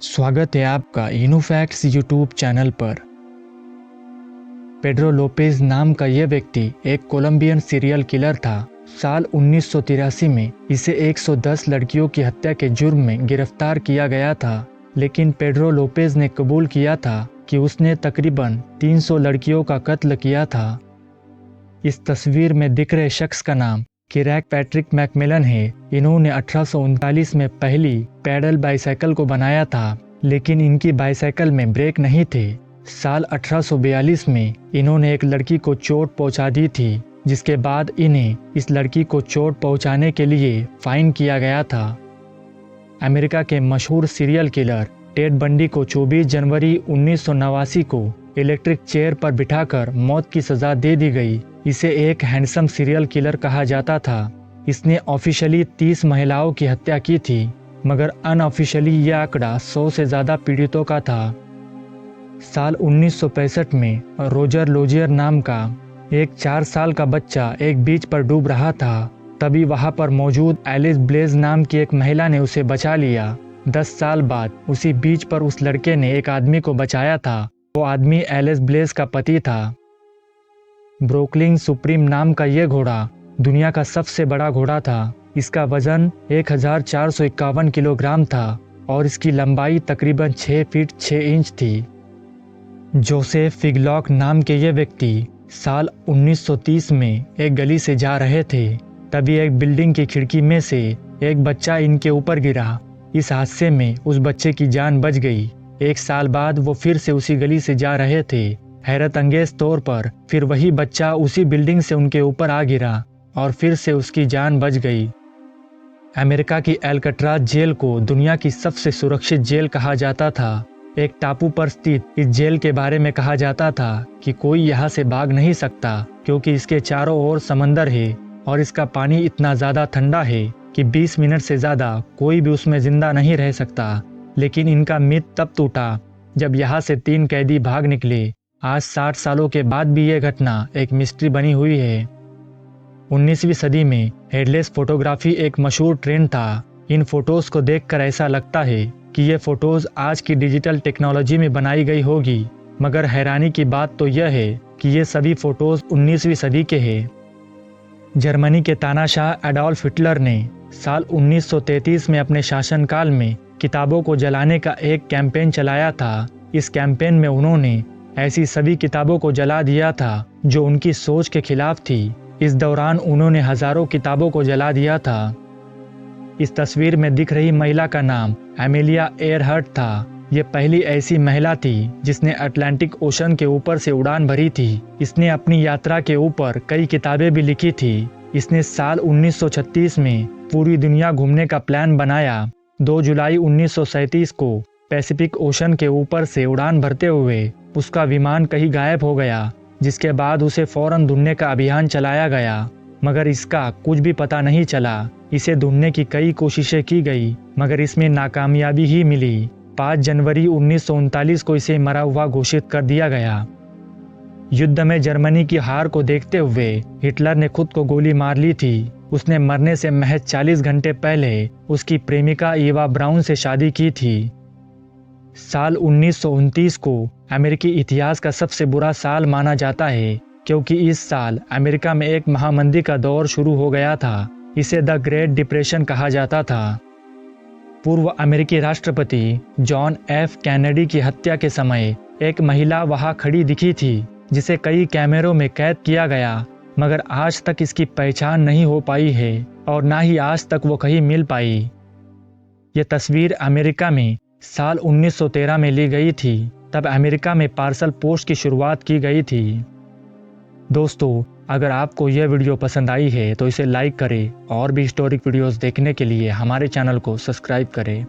स्वागत है आपका इनोफैक्ट्स यूट्यूब चैनल पर। पेड्रो लोपेज नाम का यह व्यक्ति एक कोलंबियन सीरियल किलर था। साल 1983 में इसे 110 लड़कियों की हत्या के जुर्म में गिरफ्तार किया गया था, लेकिन पेड्रो लोपेज ने कबूल किया था कि उसने तकरीबन 300 लड़कियों का कत्ल किया था। इस तस्वीर में दिख रहे शख्स का नाम किरैक पैट्रिक मैकमिलन है। इन्होंने 1839 में पहली पैडल बाइसाइकिल को बनाया था, लेकिन इनकी बाइसाइकिल में ब्रेक नहीं थे। साल 1842 में इन्होंने एक लड़की को चोट पहुंचा दी थी, जिसके बाद इन्हें इस लड़की को चोट पहुंचाने के लिए फाइन किया गया था। अमेरिका के मशहूर सीरियल किलर टेड बंडी को 24 जनवरी 1989 को इलेक्ट्रिक चेयर पर बिठाकर मौत की सजा दे दी गई। इसे एक हैंडसम सीरियल किलर कहा जाता था। इसने ऑफिशियली 30 महिलाओं की हत्या की थी, मगर अनऑफिशियली यह आंकड़ा 100 से ज़्यादा पीड़ितों का था। साल 1965 में रोजर लोजियर नाम का एक 4 साल का बच्चा एक बीच पर डूब रहा था। तभी वहां पर मौजूद एलिस ब्लेज नाम की एक महिला ने उसे बचा लिया। 10 साल बाद उसी बीच पर उस लड़के ने एक आदमी को बचाया था। वो आदमी एलिस ब्लेज का पति था। ब्रोकलिन सुप्रीम नाम का यह घोड़ा दुनिया का सबसे बड़ा घोड़ा था। इसका वजन 1451 किलोग्राम था और इसकी लंबाई तकरीबन 6 फीट 6 इंच थी। जोसेफ फिगलॉक नाम के ये व्यक्ति साल 1930 में एक गली से जा रहे थे। तभी एक बिल्डिंग की खिड़की में से एक बच्चा इनके ऊपर गिरा। इस हादसे में उस बच्चे की जान बच गई। 1 साल बाद वो फिर से उसी गली से जा रहे थे। हैरत अंगेज तौर पर फिर वही बच्चा उसी बिल्डिंग से उनके ऊपर आ गिरा और फिर से उसकी जान बच गई। अमेरिका की एल्कट्राज जेल को दुनिया की सबसे सुरक्षित जेल कहा जाता था। एक टापू पर स्थित इस जेल के बारे में कहा जाता था कि कोई यहाँ से भाग नहीं सकता, क्योंकि इसके चारों ओर समंदर है और इसका पानी इतना ज़्यादा ठंडा है कि 20 मिनट से ज़्यादा कोई भी उसमें जिंदा नहीं रह सकता। लेकिन इनका मिथ तब टूटा जब यहाँ से 3 कैदी भाग निकले। आज 60 सालों के बाद भी यह घटना एक मिस्ट्री बनी हुई है। 19वीं सदी में हेडलेस फोटोग्राफी एक मशहूर ट्रेंड था। इन फोटोज को देखकर ऐसा लगता है कि ये फोटोज आज की डिजिटल टेक्नोलॉजी में बनाई गई होगी, मगर हैरानी की बात तो यह है कि ये सभी फोटोज 19वीं सदी के हैं। जर्मनी के तानाशाह एडोल्फ हिटलर ने साल 1933 में अपने शासनकाल में किताबों को जलाने का एक कैंपेन चलाया था। इस कैंपेन में उन्होंने ऐसी सभी किताबों को जला दिया था जो उनकी सोच के खिलाफ थी। इस दौरान उन्होंने हजारों किताबों को जला दिया था। इस तस्वीर में दिख रही महिला का नाम एमिलिया एयरहर्ट था। ये पहली ऐसी महिला थी जिसने अटलांटिक ओशन के ऊपर से उड़ान भरी थी। इसने अपनी यात्रा के ऊपर कई किताबें भी लिखी थी। इसने साल 1936 में पूरी दुनिया घूमने का प्लान बनाया। 2 जुलाई 1937 को पैसिफिक ओशन के ऊपर से उड़ान भरते हुए उसका विमान कहीं गायब हो गया, जिसके बाद उसे फौरन ढूंढने का अभियान चलाया गया, मगर इसका कुछ भी पता नहीं चला। इसे ढूंढने की कई कोशिशें की गई, मगर इसमें नाकामयाबी ही मिली। 5 जनवरी 1939 को इसे मरा हुआ घोषित कर दिया गया। युद्ध में जर्मनी की हार को देखते हुए हिटलर ने खुद को गोली मार ली थी। उसने मरने से महज 40 घंटे पहले उसकी प्रेमिका ईवा ब्राउन से शादी की थी। साल 1929 को अमेरिकी इतिहास का सबसे बुरा साल माना जाता है, क्योंकि इस साल अमेरिका में एक महामंदी का दौर शुरू हो गया था। इसे द ग्रेट डिप्रेशन कहा जाता था। पूर्व अमेरिकी राष्ट्रपति जॉन एफ कैनेडी की हत्या के समय एक महिला वहां खड़ी दिखी थी, जिसे कई कैमरों में कैद किया गया, मगर आज तक इसकी पहचान नहीं हो पाई है और ना ही आज तक वो कहीं मिल पाई। ये तस्वीर अमेरिका में साल 1913 में ली गई थी। तब अमेरिका में पार्सल पोस्ट की शुरुआत की गई थी। दोस्तों, अगर आपको यह वीडियो पसंद आई है तो इसे लाइक करें और भी हिस्टोरिक वीडियोस देखने के लिए हमारे चैनल को सब्सक्राइब करें।